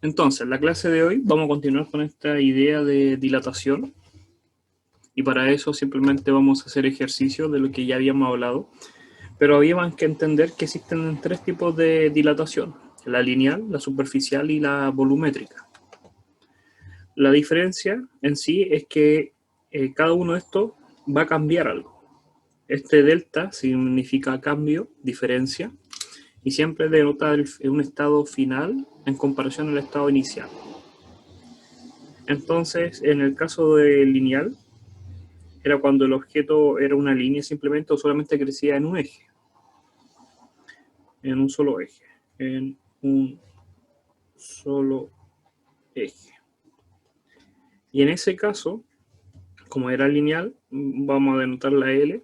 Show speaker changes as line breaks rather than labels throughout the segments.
Entonces, en la clase de hoy vamos a continuar con esta idea de dilatación y para eso simplemente vamos a hacer ejercicio de lo que ya habíamos hablado, pero habíamos que entender que existen tres tipos de dilatación: la lineal, la superficial y la volumétrica. La diferencia en sí es que cada uno de estos va a cambiar algo. Este delta significa cambio, diferencia, y siempre denota un estado final en comparación al estado inicial. Entonces, en el caso de lineal, era cuando el objeto era una línea simplemente o solamente crecía en un eje, en un solo eje, en un solo eje. Y en ese caso, como era lineal, vamos a denotar la L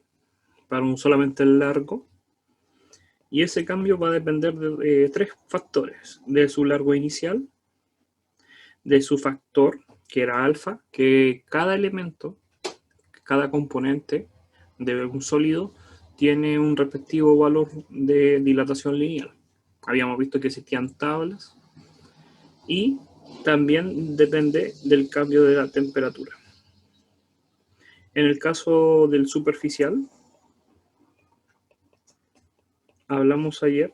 para solamente el largo. Y ese cambio va a depender de tres factores: de su largo inicial, de su factor, que era alfa, que cada elemento, cada componente de un sólido tiene un respectivo valor de dilatación lineal. Habíamos visto que existían tablas y también depende del cambio de la temperatura. En el caso del superficial, hablamos ayer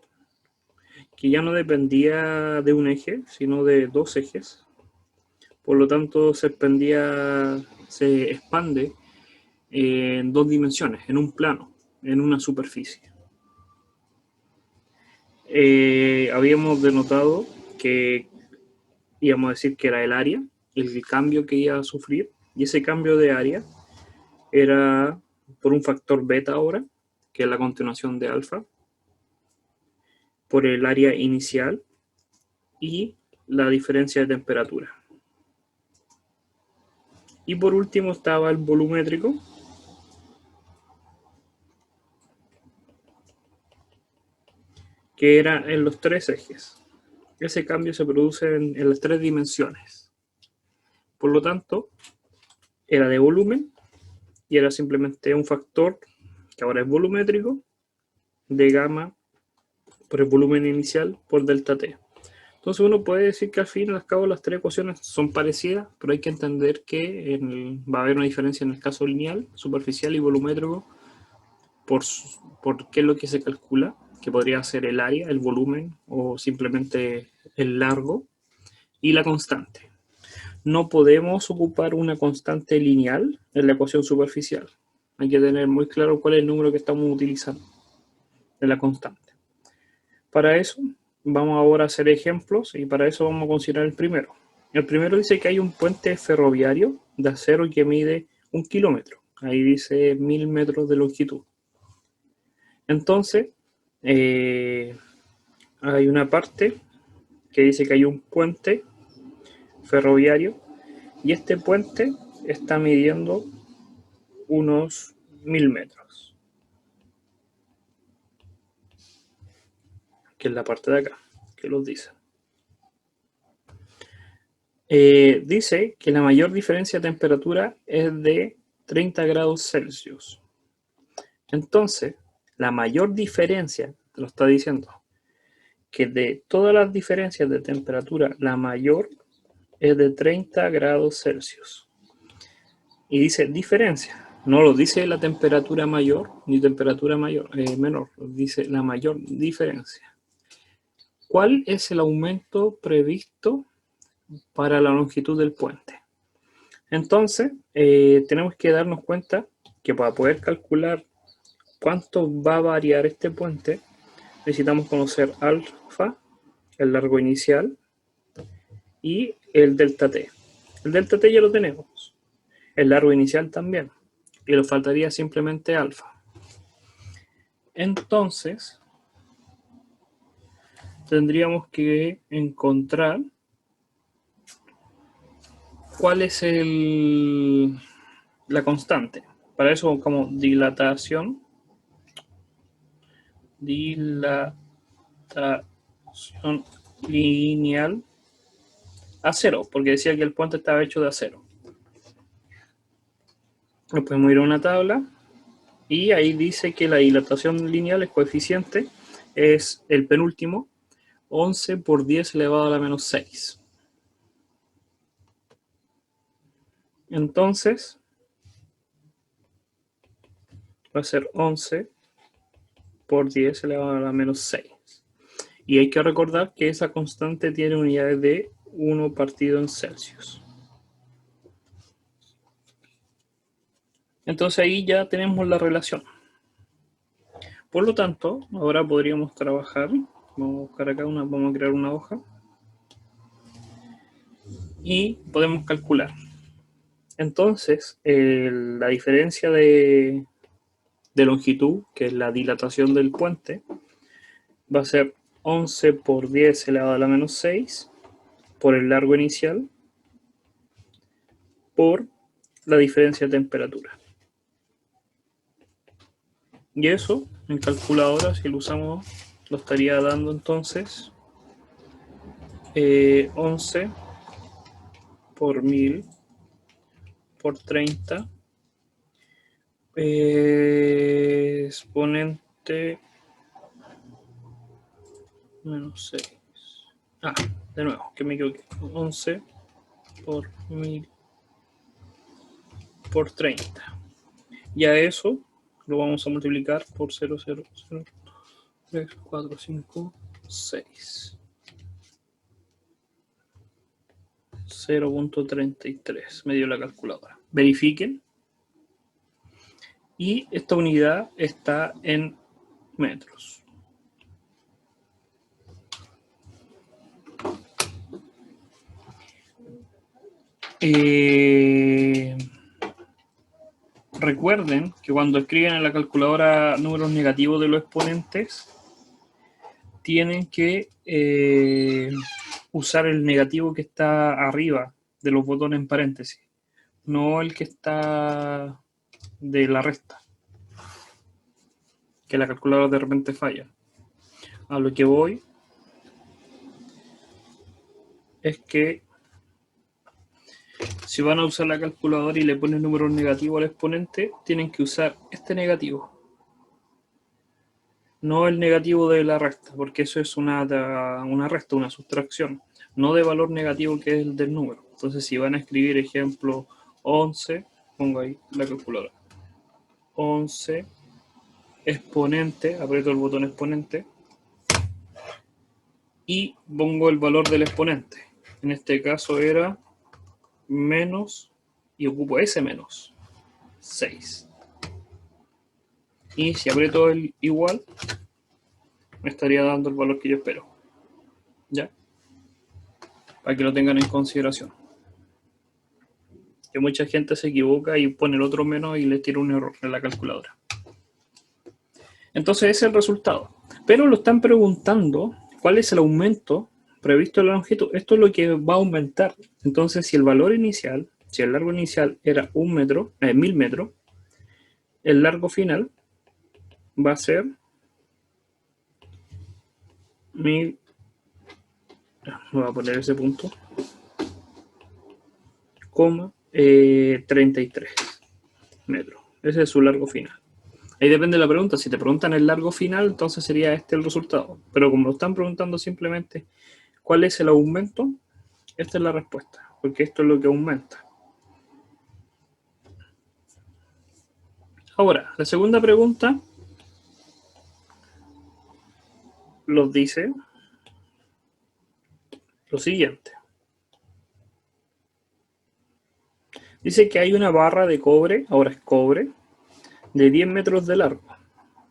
que ya no dependía de un eje, sino de dos ejes. Por lo tanto, se expande en dos dimensiones, en un plano, en una superficie. Habíamos denotado que íbamos a decir que era el área, el cambio que iba a sufrir, y ese cambio de área era por un factor beta ahora, que es la continuación de alfa, por el área inicial y la diferencia de temperatura. Y por último estaba el volumétrico, que era en los tres ejes. Ese cambio se produce en las tres dimensiones. Por lo tanto, era de volumen y era simplemente un factor que ahora es volumétrico de gamma por el volumen inicial por delta T. Entonces uno puede decir que al fin y al cabo las tres ecuaciones son parecidas, pero hay que entender que va a haber una diferencia en el caso lineal, superficial y volumétrico por qué es lo que se calcula, que podría ser el área, el volumen o simplemente el largo, y la constante. No podemos ocupar una constante lineal en la ecuación superficial. Hay que tener muy claro cuál es el número que estamos utilizando de la constante. Para eso vamos ahora a hacer ejemplos y para eso vamos a considerar el primero. El primero dice que hay un puente ferroviario de acero que mide 1 kilómetro. Ahí dice 1000 metros de longitud. Entonces, hay una parte que dice que hay un puente ferroviario y este puente está midiendo unos 1000 metros, que es la parte de acá, que los dice. Dice que la mayor diferencia de temperatura es de 30 grados Celsius. Entonces, la mayor diferencia, te lo está diciendo, que de todas las diferencias de temperatura, la mayor es de 30 grados Celsius. Y dice diferencia, no lo dice la temperatura mayor ni temperatura menor, dice la mayor diferencia. ¿Cuál es el aumento previsto para la longitud del puente? Entonces, tenemos que darnos cuenta que para poder calcular cuánto va a variar este puente, necesitamos conocer alfa, el largo inicial, y el delta T. El delta T ya lo tenemos, el largo inicial también, y nos faltaría simplemente alfa. Entonces, tendríamos que encontrar cuál es la constante. Para eso buscamos dilatación lineal a cero, porque decía que el puente estaba hecho de acero. Nos podemos ir a una tabla y ahí dice que la dilatación lineal, el coeficiente, es el penúltimo, 11 por 10 elevado a la menos 6. Entonces, va a ser 11 por 10 elevado a la menos 6. Y hay que recordar que esa constante tiene unidades de 1 partido en Celsius. Entonces ahí ya tenemos la relación. Por lo tanto, ahora podríamos trabajar. Vamos a buscar acá vamos a crear una hoja. Y podemos calcular. Entonces, la diferencia de longitud, que es la dilatación del puente, va a ser 11 por 10 elevado a la menos 6 por el largo inicial por la diferencia de temperatura. Y eso, en calculadora, si lo usamos, lo estaría dando entonces 11 por 1000 por 30 exponente menos 6. De nuevo, que me equivoqué. 11 por 1000 por 30. Y a eso lo vamos a multiplicar por 0,003, 4, 5, 6. 0.33 me dio la calculadora. Verifiquen. Y esta unidad está en metros. Recuerden que cuando escriben en la calculadora números negativos de los exponentes, tienen que usar el negativo que está arriba de los botones en paréntesis, no el que está de la resta, que la calculadora de repente falla. A lo que voy es que si van a usar la calculadora y le ponen números negativos al exponente, tienen que usar este negativo, no el negativo de la resta, porque eso es una resta, una sustracción, no de valor negativo que es el del número. Entonces, si van a escribir ejemplo 11, pongo ahí la calculadora. 11 exponente, aprieto el botón exponente y pongo el valor del exponente. En este caso era menos, y ocupo ese menos 6. Y si aprieto el igual, me estaría dando el valor que yo espero. ¿Ya? Para que lo tengan en consideración. Que mucha gente se equivoca y pone el otro menos y le tira un error en la calculadora. Entonces ese es el resultado. Pero lo están preguntando cuál es el aumento previsto en la longitud. Esto es lo que va a aumentar. Entonces, si el valor inicial, si el largo inicial era 1 metro, 1000 metros, el largo final va a ser 1000. Voy a poner ese punto. 33 metros. Ese es su largo final. Ahí depende de la pregunta. Si te preguntan el largo final, entonces sería este el resultado. Pero como lo están preguntando simplemente cuál es el aumento, esta es la respuesta, porque esto es lo que aumenta. Ahora, la segunda pregunta nos dice lo siguiente. Dice que hay una barra de cobre, ahora es cobre, de 10 metros de largo.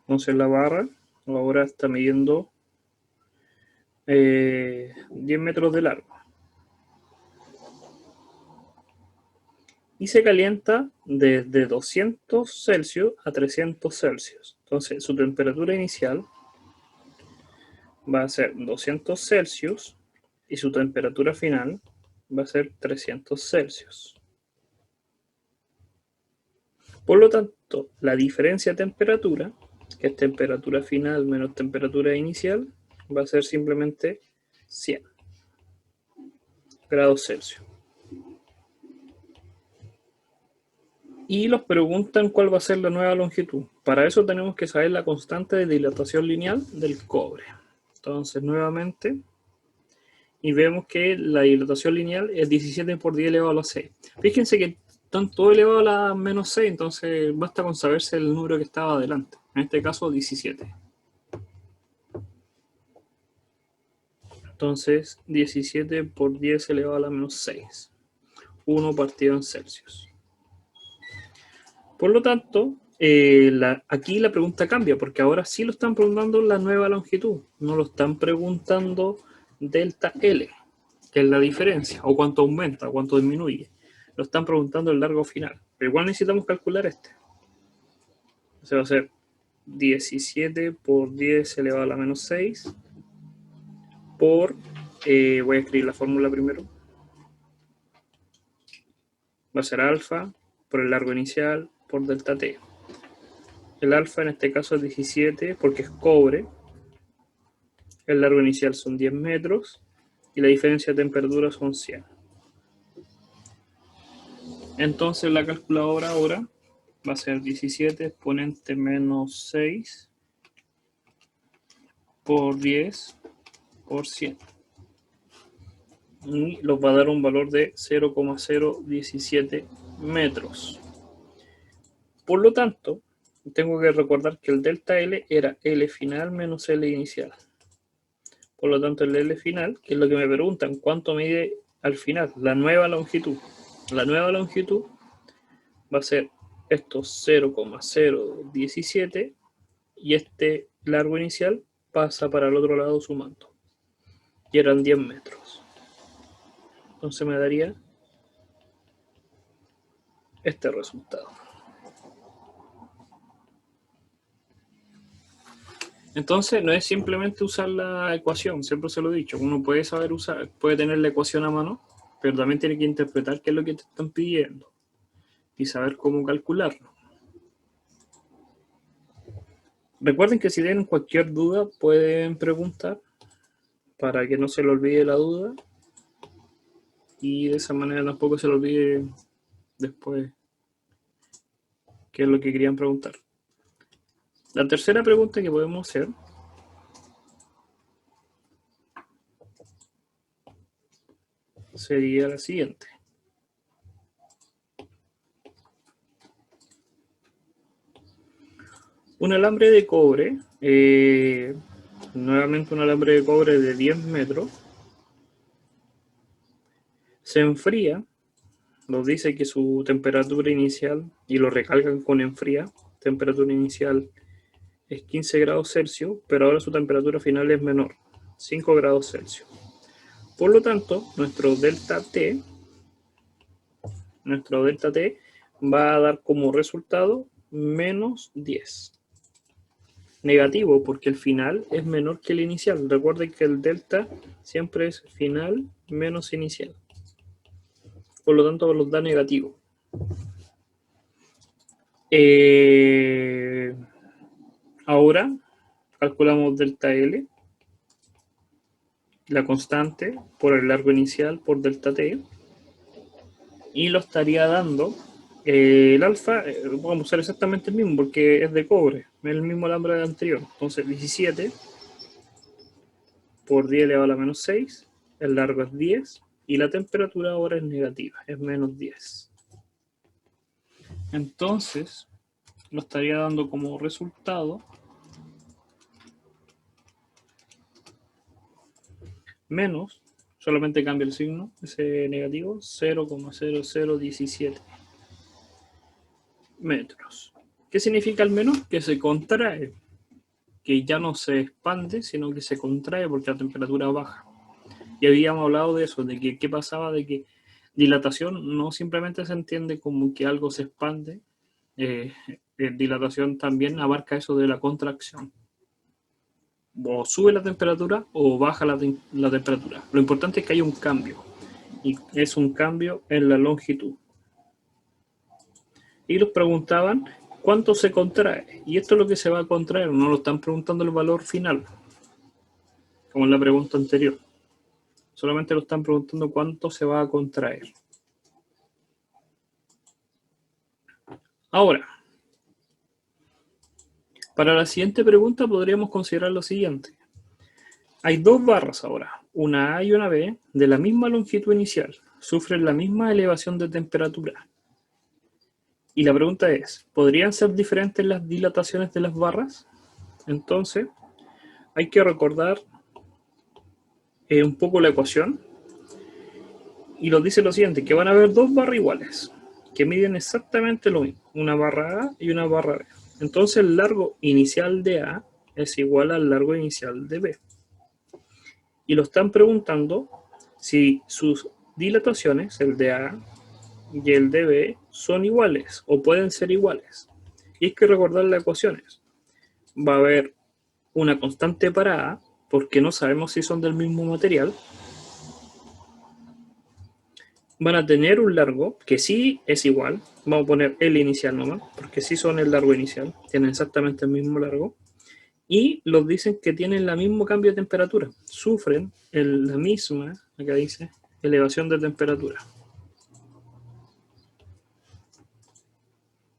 Entonces la barra ahora está midiendo 10 metros de largo. Y se calienta desde 200 Celsius a 300 Celsius. Entonces su temperatura inicial va a ser 200 Celsius y su temperatura final va a ser 300 Celsius. Por lo tanto, la diferencia de temperatura, que es temperatura final menos temperatura inicial, va a ser simplemente 100 grados Celsius. Y nos preguntan cuál va a ser la nueva longitud. Para eso tenemos que saber la constante de dilatación lineal del cobre. Entonces, nuevamente, y vemos que la dilatación lineal es 17 por 10 elevado a la 6. Fíjense que están todo elevado a la menos 6, entonces basta con saberse el número que estaba adelante. En este caso, 17. Entonces, 17 por 10 elevado a la menos 6. 1 partido en Celsius. Por lo tanto, aquí la pregunta cambia, porque ahora sí lo están preguntando la nueva longitud. No lo están preguntando delta L, que es la diferencia, o cuánto aumenta, o cuánto disminuye. Lo están preguntando el largo final. Pero igual necesitamos calcular este. Se va a hacer 17 por 10 elevado a la menos 6 por, voy a escribir la fórmula primero, va a ser alfa por el largo inicial por delta T. El alfa en este caso es 17 porque es cobre, el largo inicial son 10 metros y la diferencia de temperatura son 100. Entonces la calculadora ahora va a ser 17 exponente menos 6 por 10 por 100. Y nos va a dar un valor de 0,017 metros. Por lo tanto, tengo que recordar que el delta L era L final menos L inicial. Por lo tanto, el L final, que es lo que me preguntan, ¿cuánto mide al final? La nueva longitud. La nueva longitud va a ser esto 0,017 y este largo inicial pasa para el otro lado sumando. Y eran 10 metros. Entonces me daría este resultado. Entonces no es simplemente usar la ecuación, siempre se lo he dicho, uno puede saber usar, puede tener la ecuación a mano, pero también tiene que interpretar qué es lo que te están pidiendo y saber cómo calcularlo. Recuerden que si tienen cualquier duda pueden preguntar para que no se le olvide la duda y de esa manera tampoco se le olvide después qué es lo que querían preguntar. La tercera pregunta que podemos hacer sería la siguiente. Un alambre de cobre, nuevamente un alambre de cobre de 10 metros, se enfría, nos dice que su temperatura inicial, y lo recalcan con enfría, temperatura inicial es 15 grados Celsius, pero ahora su temperatura final es menor, 5 grados Celsius. Por lo tanto, nuestro delta T va a dar como resultado menos 10. Negativo, porque el final es menor que el inicial. Recuerden que el delta siempre es final menos inicial. Por lo tanto, los da negativo. Ahora calculamos delta L, la constante, por el largo inicial por delta T, y lo estaría dando el alfa, vamos a usar exactamente el mismo porque es de cobre, es el mismo alambre anterior. Entonces 17 por 10 elevado a la menos 6, el largo es 10 y la temperatura ahora es negativa, es menos 10. Entonces lo estaría dando como resultado menos, solamente cambia el signo, ese negativo, 0,0017 metros. ¿Qué significa el menos? Que se contrae, que ya no se expande, sino que se contrae porque la temperatura baja. Y habíamos hablado de eso, de que qué pasaba, de que dilatación no simplemente se entiende como que algo se expande, dilatación también abarca eso de la contracción. O sube la temperatura o baja la temperatura. Lo importante es que haya un cambio, y es un cambio en la longitud. Y los preguntaban cuánto se contrae, y esto es lo que se va a contraer, no lo están preguntando el valor final, como en la pregunta anterior. Solamente lo están preguntando cuánto se va a contraer. Ahora, para la siguiente pregunta podríamos considerar lo siguiente. Hay dos barras ahora, una A y una B, de la misma longitud inicial. Sufren la misma elevación de temperatura. Y la pregunta es, ¿podrían ser diferentes las dilataciones de las barras? Entonces, hay que recordar un poco la ecuación. Y nos dice lo siguiente, que van a haber dos barras iguales, que miden exactamente lo mismo, una barra A y una barra B. Entonces el largo inicial de A es igual al largo inicial de B. Y lo están preguntando si sus dilataciones, el de A y el de B, son iguales o pueden ser iguales. Y hay que recordar las ecuaciones. Va a haber una constante para A, porque no sabemos si son del mismo material. Van a tener un largo que sí es igual. Vamos a poner el inicial nomás, porque sí son el largo inicial. Tienen exactamente el mismo largo. Y los dicen que tienen el mismo cambio de temperatura. Sufren la misma, acá dice, elevación de temperatura.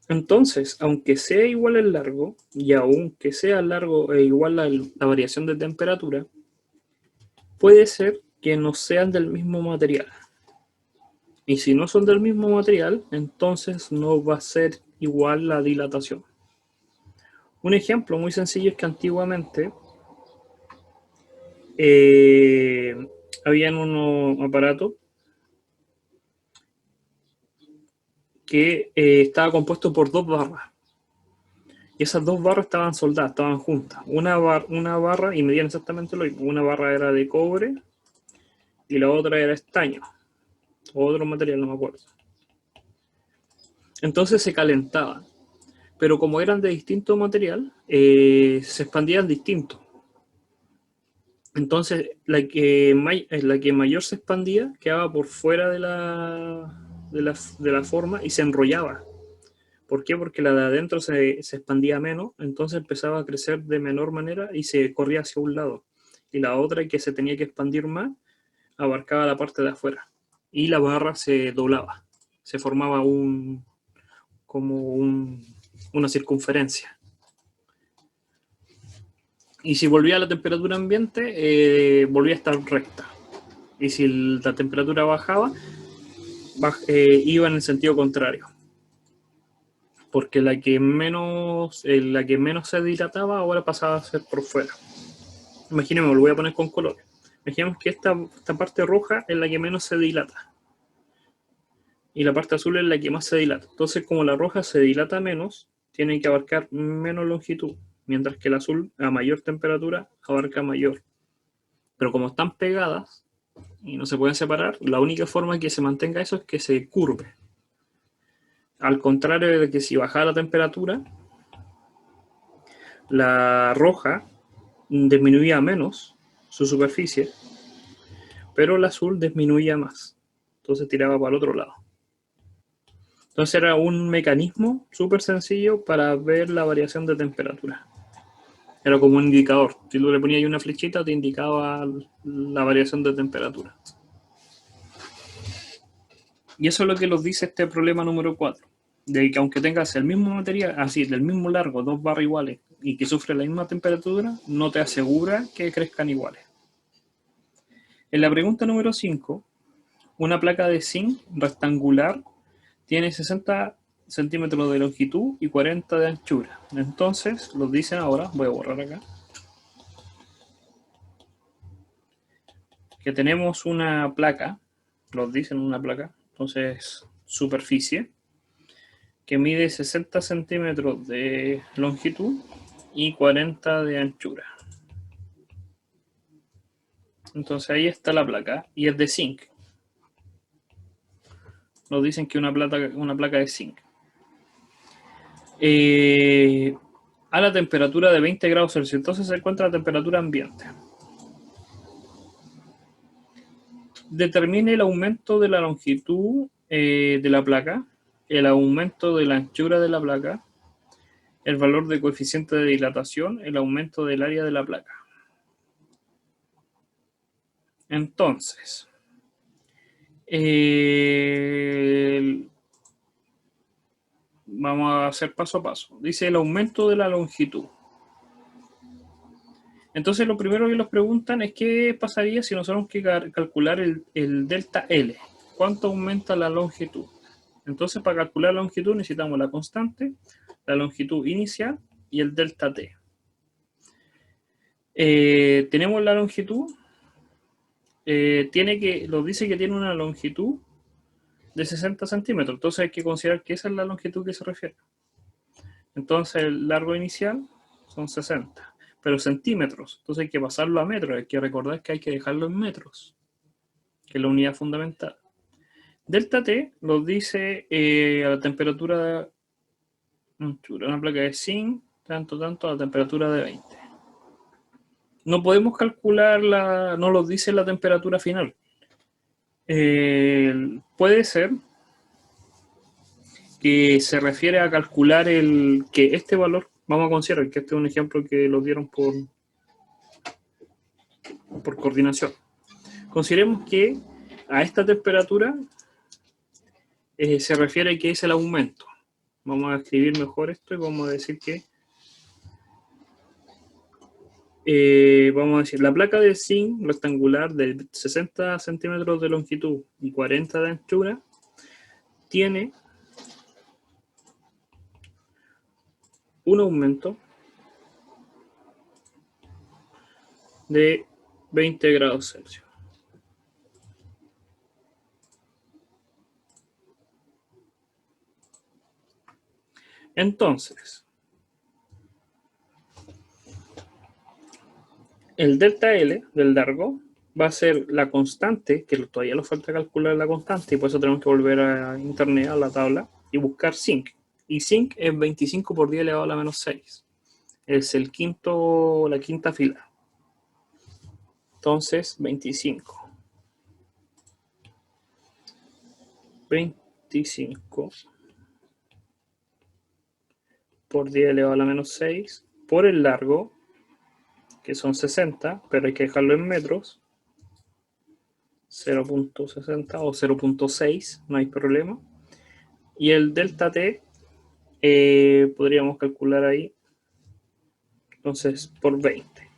Entonces, aunque sea igual el largo, y aunque sea el largo igual la variación de temperatura, puede ser que no sean del mismo material. Y si no son del mismo material, entonces no va a ser igual la dilatación. Un ejemplo muy sencillo es que antiguamente habían unos aparatos que estaba compuesto por dos barras. Y esas dos barras estaban soldadas, estaban juntas. Una barra, y medían exactamente lo mismo. Una barra era de cobre y la otra era estaño. O otro material, no me acuerdo. Entonces se calentaban. Pero como eran de distinto material, se expandían distinto. Entonces la que mayor se expandía quedaba por fuera de la forma y se enrollaba. ¿Por qué? Porque la de adentro se expandía menos, entonces empezaba a crecer de menor manera y se corría hacia un lado. Y la otra, que se tenía que expandir más, abarcaba la parte de afuera. Y la barra se doblaba. Se formaba una circunferencia. Y si volvía a la temperatura ambiente, volvía a estar recta. Y si la temperatura bajaba, iba en el sentido contrario. Porque la que menos se dilataba ahora pasaba a ser por fuera. Imaginemos, lo voy a poner con color. Imaginemos que esta parte roja es la que menos se dilata. Y la parte azul es la que más se dilata. Entonces, como la roja se dilata menos, tiene que abarcar menos longitud. Mientras que el azul, a mayor temperatura, abarca mayor. Pero como están pegadas y no se pueden separar, la única forma que se mantenga eso es que se curve. Al contrario de que si bajara la temperatura, la roja disminuía menos su superficie, pero el azul disminuía más. Entonces tiraba para el otro lado. Entonces era un mecanismo súper sencillo para ver la variación de temperatura. Era como un indicador. Si tú le ponías ahí una flechita, te indicaba la variación de temperatura. Y eso es lo que nos dice este problema número 4. De que aunque tengas el mismo material, así, del mismo largo, dos barras iguales, y que sufre la misma temperatura, no te asegura que crezcan iguales. En la pregunta número 5, una placa de zinc rectangular tiene 60 centímetros de longitud y 40 de anchura. Entonces, los dicen ahora, voy a borrar acá, que tenemos una placa, los dicen una placa, entonces superficie, que mide 60 centímetros de longitud y 40 de anchura. Entonces ahí está la placa y es de zinc. Nos dicen que una placa de zinc. A la temperatura de 20 grados Celsius, entonces se encuentra la temperatura ambiente. Determine el aumento de la longitud de la placa, el aumento de la anchura de la placa, el valor de coeficiente de dilatación, el aumento del área de la placa. Entonces, vamos a hacer paso a paso. Dice el aumento de la longitud. Entonces, lo primero que nos preguntan es qué pasaría si nosotros tenemos que calcular el delta L. ¿Cuánto aumenta la longitud? Entonces, para calcular la longitud necesitamos la constante, la longitud inicial y el delta t. Tenemos la longitud, nos dice que tiene una longitud de 60 centímetros, entonces hay que considerar que esa es la longitud que se refiere. Entonces el largo inicial son 60, pero centímetros, entonces hay que pasarlo a metros, hay que recordar que hay que dejarlo en metros, que es la unidad fundamental. Delta T nos dice a la temperatura, una placa de zinc, tanto, a la temperatura de 20. No podemos calcular, no nos dice la temperatura final. Puede ser que se refiere a calcular que este valor, vamos a considerar que este es un ejemplo que lo dieron por coordinación. Consideremos que a esta temperatura se refiere que es el aumento. Vamos a escribir mejor esto y vamos a decir que vamos a decir, la placa de zinc rectangular de 60 centímetros de longitud y 40 de anchura tiene un aumento de 20 grados Celsius. Entonces, el delta L del largo va a ser la constante, que todavía nos falta calcular la constante, y por eso tenemos que volver a internet, a la tabla, y buscar zinc. Y zinc es 25 por 10 elevado a la menos 6. Es la quinta fila. Entonces, 25 por 10 elevado a la menos 6 por el largo, que son 60, pero hay que dejarlo en metros, 0.60 o 0.6, no hay problema. Y el delta T podríamos calcular ahí, entonces, por 20.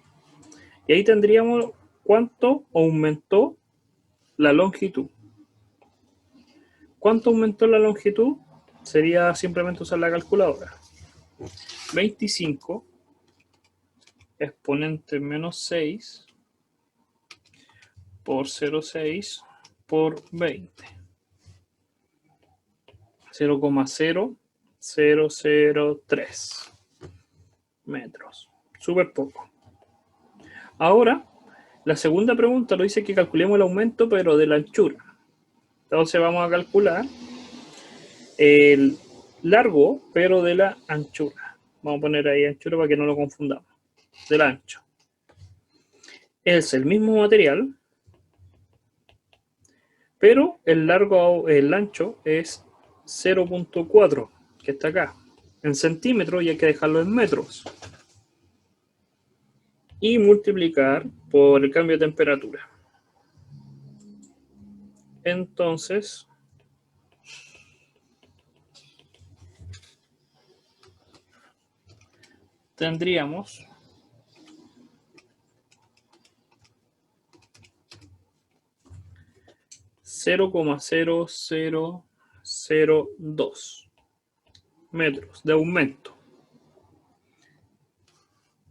Y ahí tendríamos cuánto aumentó la longitud. ¿Cuánto aumentó la longitud? Sería simplemente usar la calculadora. 25 exponente menos 6 por 0,6 por 20. 0,0003 metros. Súper poco. Ahora, la segunda pregunta nos dice que calculemos el aumento, pero de la anchura. Entonces vamos a calcular el largo, pero de la anchura. Vamos a poner ahí anchura para que no lo confundamos. Del ancho. Es el mismo material, pero el ancho es 0.4, que está acá, en centímetros, y hay que dejarlo en metros. Y multiplicar por el cambio de temperatura. Entonces, tendríamos 0,0002 metros de aumento.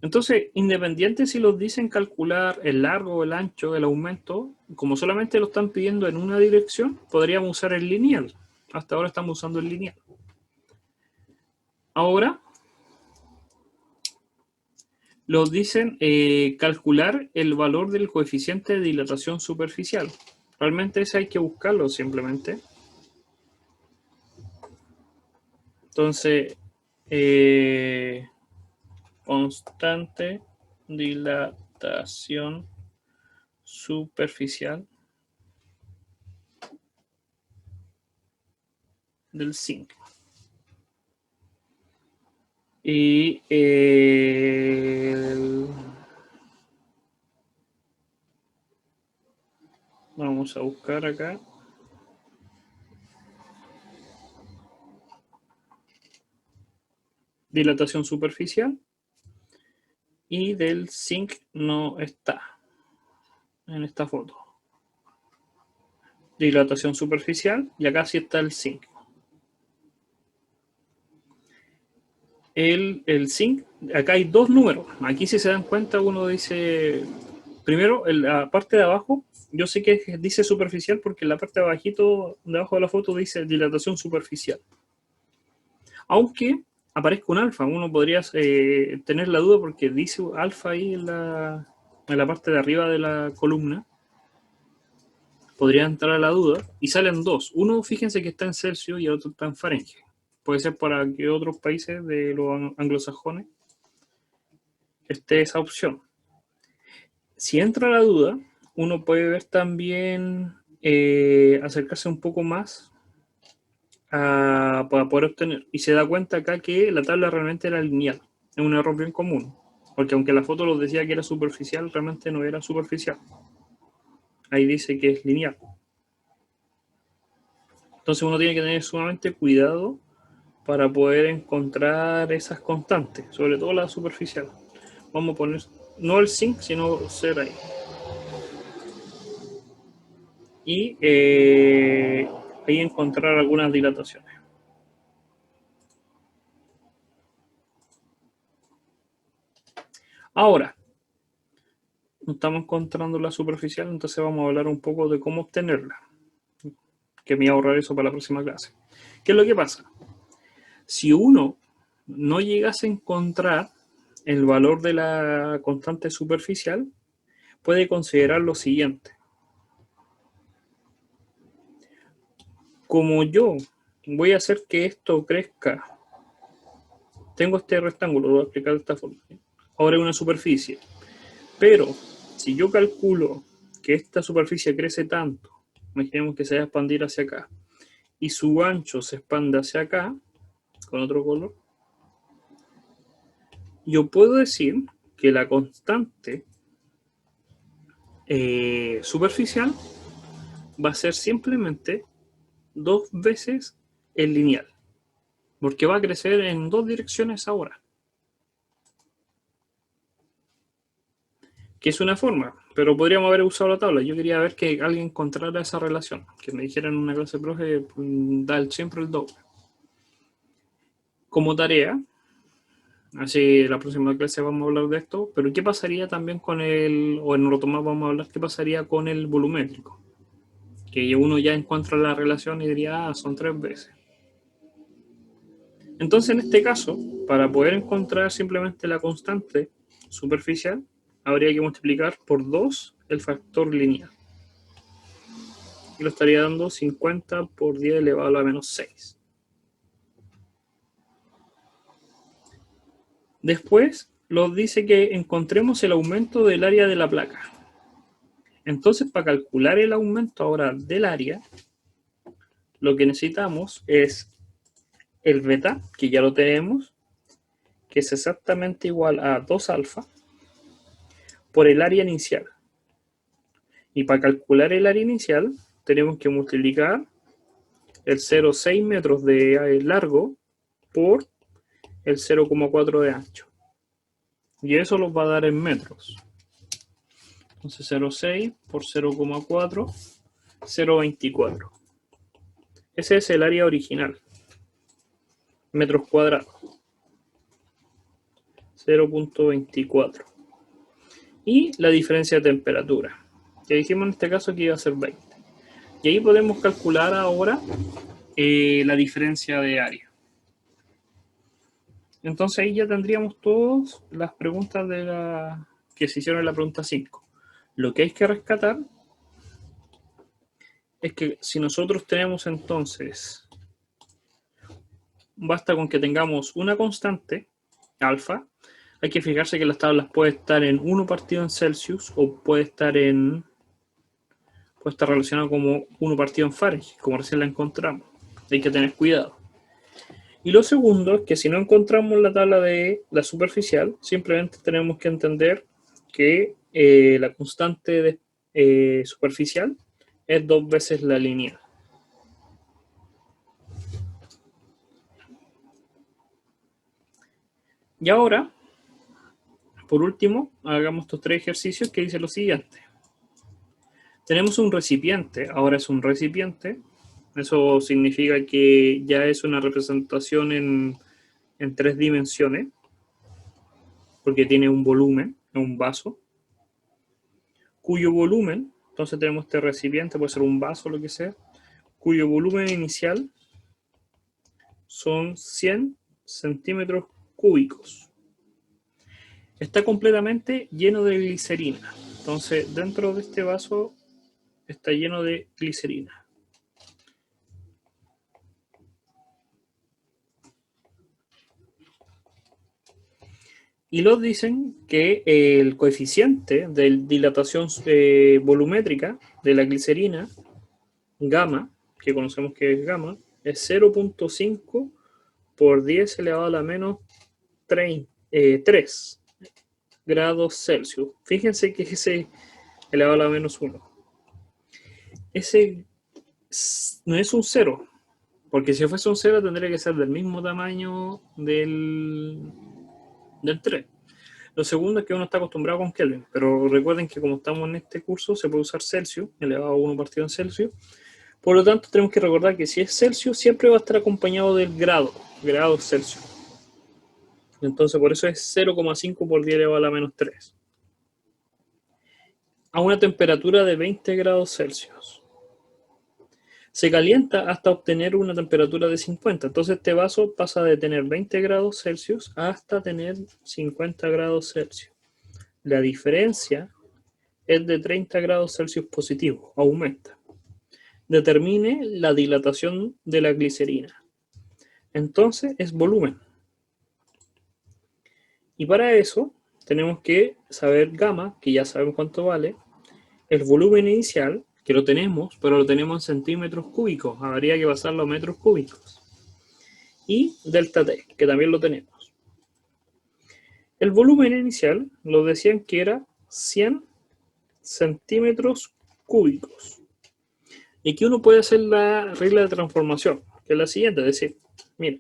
Entonces, independiente si los dicen calcular el largo, el ancho, el aumento, como solamente lo están pidiendo en una dirección, podríamos usar el lineal. Hasta ahora estamos usando el lineal. Ahora, los dicen calcular el valor del coeficiente de dilatación superficial. Realmente ese hay que buscarlo simplemente. Entonces, constante dilatación superficial del zinc. Y vamos a buscar acá. Dilatación superficial. Y del zinc no está en esta foto. Dilatación superficial, y acá sí está el zinc. el zinc, acá hay dos números. Aquí si se dan cuenta uno dice, primero en la parte de abajo, yo sé que dice superficial porque en la parte de abajito, debajo de la foto dice dilatación superficial. Aunque aparezca un alfa, uno podría tener la duda porque dice alfa ahí en la parte de arriba de la columna. Podría entrar a la duda y salen dos. Uno, fíjense que está en Celsius y el otro está en Fahrenheit. Puede ser para que otros países de los anglosajones esté esa opción. Si entra la duda, uno puede ver también acercarse un poco más para poder obtener. Y se da cuenta acá que la tabla realmente era lineal. Es un error bien común. Porque aunque la foto lo decía que era superficial, realmente no era superficial. Ahí dice que es lineal. Entonces uno tiene que tener sumamente cuidado para poder encontrar esas constantes, sobre todo la superficial. Vamos a poner no el zinc, sino ser ahí. Y ahí encontrar algunas dilataciones. Ahora, no estamos encontrando la superficial, entonces vamos a hablar un poco de cómo obtenerla. Que me voy a ahorrar eso para la próxima clase. ¿Qué es lo que pasa? Si uno no llegase a encontrar el valor de la constante superficial, puede considerar lo siguiente. Como yo voy a hacer que esto crezca, tengo este rectángulo, lo voy a explicar de esta forma. Ahora es una superficie, pero si yo calculo que esta superficie crece tanto, imaginemos que se va a expandir hacia acá, y su ancho se expande hacia acá, con otro color, yo puedo decir que la constante superficial va a ser simplemente 2 veces el lineal, porque va a crecer en 2 direcciones ahora. Que es una forma, pero podríamos haber usado la tabla. Yo quería ver que alguien encontrara esa relación, que me dijera en una clase, profe, da siempre el doble. Como tarea, así la próxima clase vamos a hablar de esto, pero ¿qué pasaría también con o en otro más vamos a hablar, qué pasaría con el volumétrico? Que uno ya encuentra la relación y diría, son 3 veces. Entonces, en este caso, para poder encontrar simplemente la constante superficial, habría que multiplicar por 2 el factor lineal. Y lo estaría dando 50 por 10 elevado a la menos 6. Después nos dice que encontremos el aumento del área de la placa. Entonces, para calcular el aumento ahora del área, lo que necesitamos es el beta, que ya lo tenemos, que es exactamente igual a 2 alfa, por el área inicial. Y para calcular el área inicial, tenemos que multiplicar el 0,6 metros de largo por el 0,4 de ancho. Y eso los va a dar en metros. Entonces 0,6 por 0,4, 0,24. Ese es el área original. Metros cuadrados. 0,24. Y la diferencia de temperatura. Que dijimos en este caso que iba a ser 20. Y ahí podemos calcular ahora la diferencia de área. Entonces ahí ya tendríamos todas las preguntas que se hicieron en la pregunta 5. Lo que hay que rescatar es que si nosotros tenemos entonces, basta con que tengamos una constante, alfa, hay que fijarse que las tablas puede estar en 1 partido en Celsius o puede estar relacionado como 1 partido en Fahrenheit, como recién la encontramos. Hay que tener cuidado. Y lo segundo es que si no encontramos la tabla de la superficial, simplemente tenemos que entender que la constante superficial es 2 veces la lineal. Y ahora, por último, hagamos estos 3 ejercicios que dice lo siguiente. Tenemos un recipiente, ahora es un recipiente. Eso significa que ya es una representación en 3 dimensiones, porque tiene un volumen, un vaso, cuyo volumen, entonces tenemos este recipiente, puede ser un vaso o lo que sea, cuyo volumen inicial son 100 centímetros cúbicos. Está completamente lleno de glicerina. Entonces, dentro de este vaso está lleno de glicerina. Y los dicen que el coeficiente de dilatación volumétrica de la glicerina, gamma, que conocemos que es gamma, es 0.5 por 10 elevado a la menos 3 grados Celsius. Fíjense que ese elevado a la menos 1. Ese no es un 0, porque si fuese un 0 tendría que ser del mismo tamaño del 3. Lo segundo es que uno está acostumbrado con Kelvin, pero recuerden que como estamos en este curso se puede usar Celsius, elevado a 1 partido en Celsius. Por lo tanto, tenemos que recordar que si es Celsius siempre va a estar acompañado del grados Celsius. Entonces por eso es 0,5 por 10 elevado a la menos 3. A una temperatura de 20 grados Celsius. Se calienta hasta obtener una temperatura de 50. Entonces este vaso pasa de tener 20 grados Celsius hasta tener 50 grados Celsius. La diferencia es de 30 grados Celsius positivo, aumenta. Determine la dilatación de la glicerina. Entonces es volumen. Y para eso tenemos que saber gamma, que ya sabemos cuánto vale, el volumen inicial, que lo tenemos, pero lo tenemos en centímetros cúbicos, habría que pasarlo a metros cúbicos. Y delta T, que también lo tenemos. El volumen inicial lo decían que era 100 centímetros cúbicos. Y aquí uno puede hacer la regla de transformación, que es la siguiente, es decir, mira,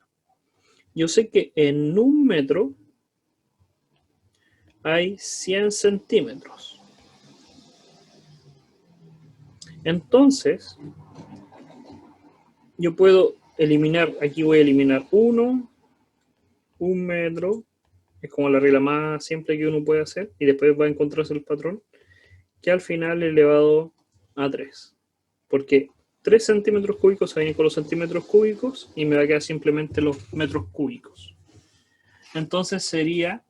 yo sé que en un metro hay 100 centímetros. Entonces, yo puedo eliminar, aquí voy a eliminar 1 metro, es como la regla más simple que uno puede hacer, y después va a encontrarse el patrón, que al final elevado a 3. Porque 3 centímetros cúbicos se vienen con los centímetros cúbicos y me va a quedar simplemente los metros cúbicos. Entonces sería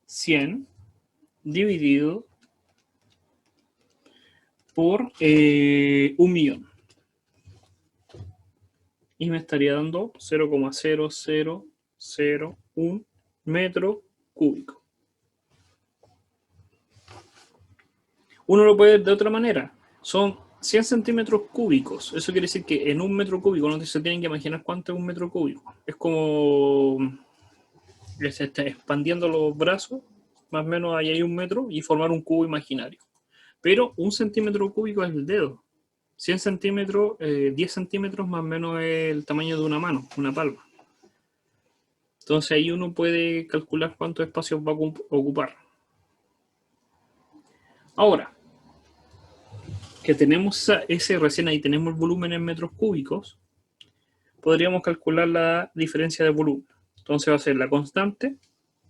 100 dividido por 1.000.000. Y me estaría dando 0,0001 metro cúbico. Uno lo puede ver de otra manera. Son 100 centímetros cúbicos. Eso quiere decir que en un metro cúbico no se tienen que imaginar cuánto es un metro cúbico. Es como se está expandiendo los brazos, más o menos ahí hay 1 metro, y formar un cubo imaginario. Pero 1 centímetro cúbico es el dedo. 100 centímetros, 10 centímetros más o menos es el tamaño de una mano, una palma. Entonces ahí uno puede calcular cuántos espacios va a ocupar. Ahora, que tenemos ese recién ahí, tenemos el volumen en metros cúbicos, podríamos calcular la diferencia de volumen. Entonces va a ser la constante,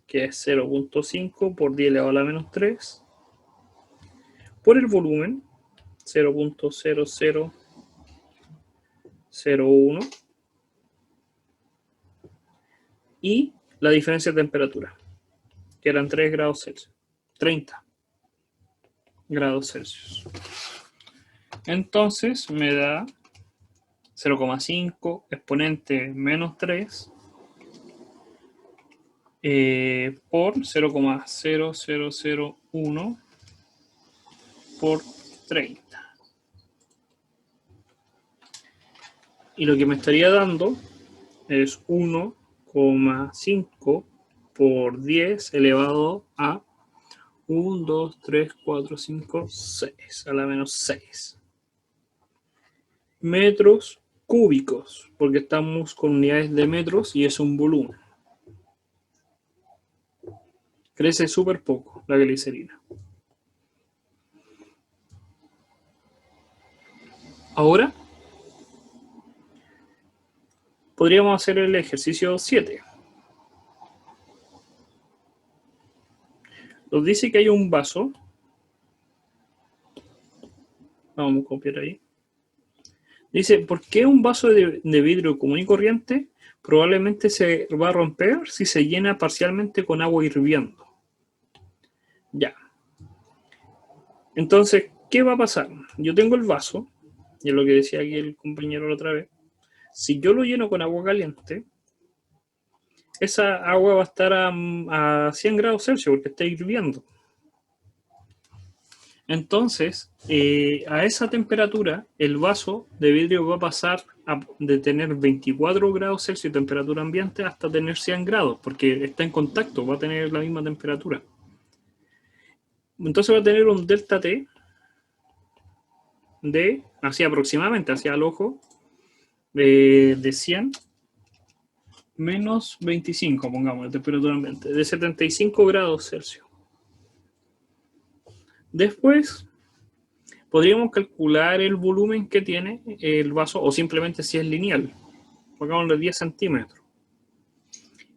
que es 0.5 por 10 elevado a la menos 3, por el volumen, 0.0001, y la diferencia de temperatura, que eran 3 grados Celsius, 30 grados Celsius. Entonces me da 0,5 exponente menos 3 por 0,0001 por 30. Y lo que me estaría dando es 1,5 por 10 elevado a 1, 2, 3, 4, 5, 6, a la menos 6 metros cúbicos, porque estamos con unidades de metros y es un volumen. Crece súper poco la glicerina. Ahora podríamos hacer el ejercicio 7. Nos dice que hay un vaso. Vamos a copiar ahí. Dice, ¿por qué un vaso de vidrio común y corriente probablemente se va a romper si se llena parcialmente con agua hirviendo? Ya. Entonces, ¿qué va a pasar? Yo tengo el vaso, y es lo que decía aquí el compañero la otra vez. Si yo lo lleno con agua caliente, esa agua va a estar a 100 grados Celsius porque está hirviendo. Entonces, a esa temperatura, el vaso de vidrio va a pasar de tener 24 grados Celsius de temperatura ambiente hasta tener 100 grados, porque está en contacto, va a tener la misma temperatura. Entonces va a tener un delta T de, así aproximadamente, hacia el ojo, de 100 menos 25, pongamos, de temperatura ambiente, de 75 grados Celsius. Después, podríamos calcular el volumen que tiene el vaso, o simplemente si es lineal, pongámosle 10 centímetros.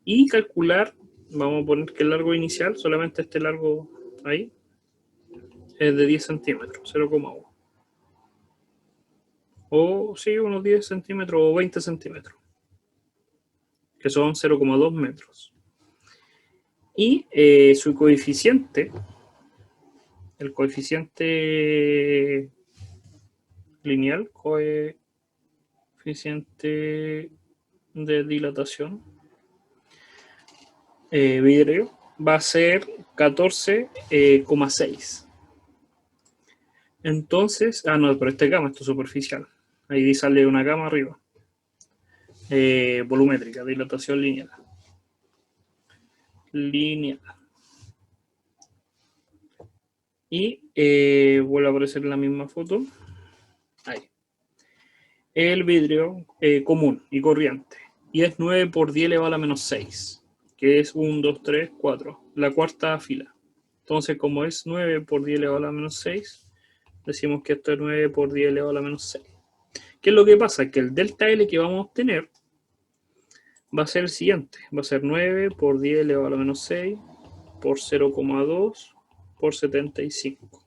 Y calcular, vamos a poner que el largo inicial, solamente este largo ahí, es de 10 centímetros, 0,1. O sí, unos 10 centímetros o 20 centímetros, que son 0,2 metros. Y su coeficiente, el coeficiente lineal, coeficiente de dilatación, vidrio, va a ser 14,6. Entonces, no, pero esta gama, esto es superficial. Ahí sale una gama arriba. Volumétrica, dilatación lineal. Y vuelve a aparecer en la misma foto. Ahí. El vidrio común y corriente. Y es 9 por 10 elevado a la menos 6. Que es 1, 2, 3, 4. La cuarta fila. Entonces, como es 9 por 10 elevado a la menos 6, decimos que esto es 9 por 10 elevado a la menos 6. ¿Qué es lo que pasa? Que el delta L que vamos a obtener va a ser el siguiente. Va a ser 9 por 10 elevado a la menos 6 por 0,2 por 75.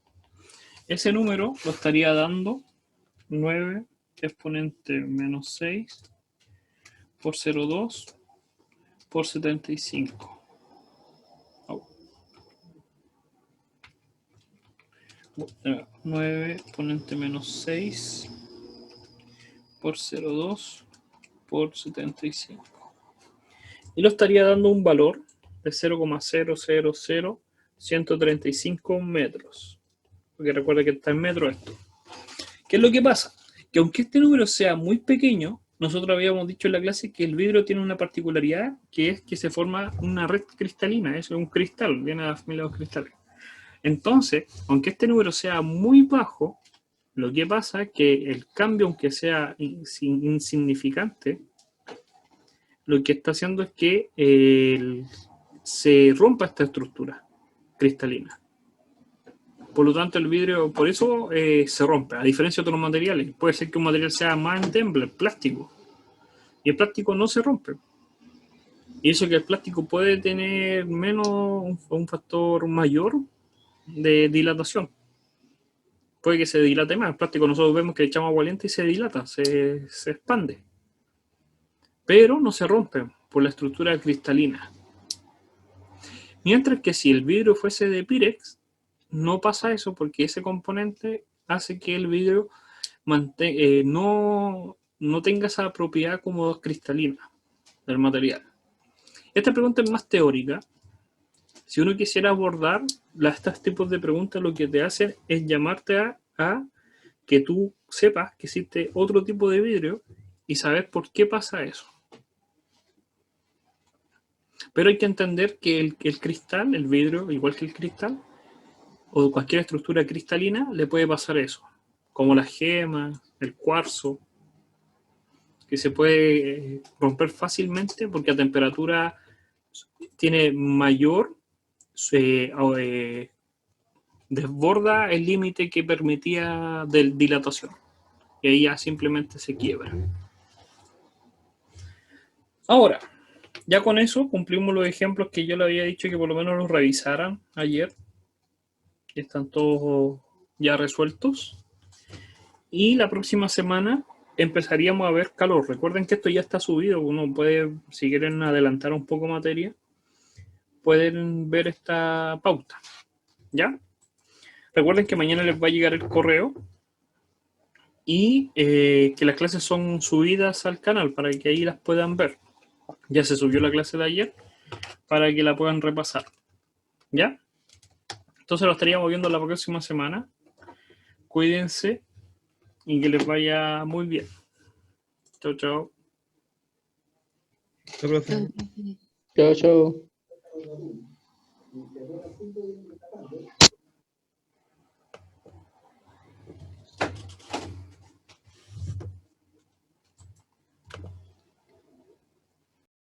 Ese número lo estaría dando 9 exponente menos 6 por 0,2 por 75. 9 exponente menos 6 por 0,2 por 75. Y lo estaría dando un valor de 0,000135 metros. Porque recuerda que está en metros esto. ¿Qué es lo que pasa? Que aunque este número sea muy pequeño, nosotros habíamos dicho en la clase que el vidrio tiene una particularidad, que es que se forma una red cristalina, es un cristal, viene de la familia de los cristales. Entonces, aunque este número sea muy bajo, lo que pasa es que el cambio, aunque sea insignificante, lo que está haciendo es que se rompa esta estructura cristalina. Por lo tanto, el vidrio, por eso se rompe, a diferencia de otros materiales. Puede ser que un material sea más endeble, plástico, y el plástico no se rompe. Y eso que el plástico puede tener menos, un factor mayor de dilatación. Puede que se dilate más. El plástico nosotros vemos que le echamos agua caliente y se dilata, se expande. Pero no se rompe por la estructura cristalina. Mientras que si el vidrio fuese de Pirex, no pasa eso porque ese componente hace que el vidrio no tenga esa propiedad como cristalina del material. Esta pregunta es más teórica. Si uno quisiera abordar estos tipos de preguntas, lo que te hacen es llamarte a que tú sepas que existe otro tipo de vidrio y saber por qué pasa eso. Pero hay que entender que el cristal, el vidrio, igual que el cristal, o cualquier estructura cristalina, le puede pasar eso. Como las gemas, el cuarzo, que se puede romper fácilmente porque a temperatura tiene mayor, desborda el límite que permitía de dilatación. Y ahí ya simplemente se quiebra. Ahora, ya con eso cumplimos los ejemplos que yo le había dicho que por lo menos los revisaran ayer. Están todos ya resueltos. Y la próxima semana empezaríamos a ver calor. Recuerden que esto ya está subido. Uno puede, si quieren adelantar un poco materia, pueden ver esta pauta. ¿Ya? Recuerden que mañana les va a llegar el correo y que las clases son subidas al canal para que ahí las puedan ver. Ya se subió la clase de ayer para que la puedan repasar. ¿Ya? Entonces lo estaríamos viendo la próxima semana. Cuídense y que les vaya muy bien. Chao, chao.
Chao, profe.
Chao, chao.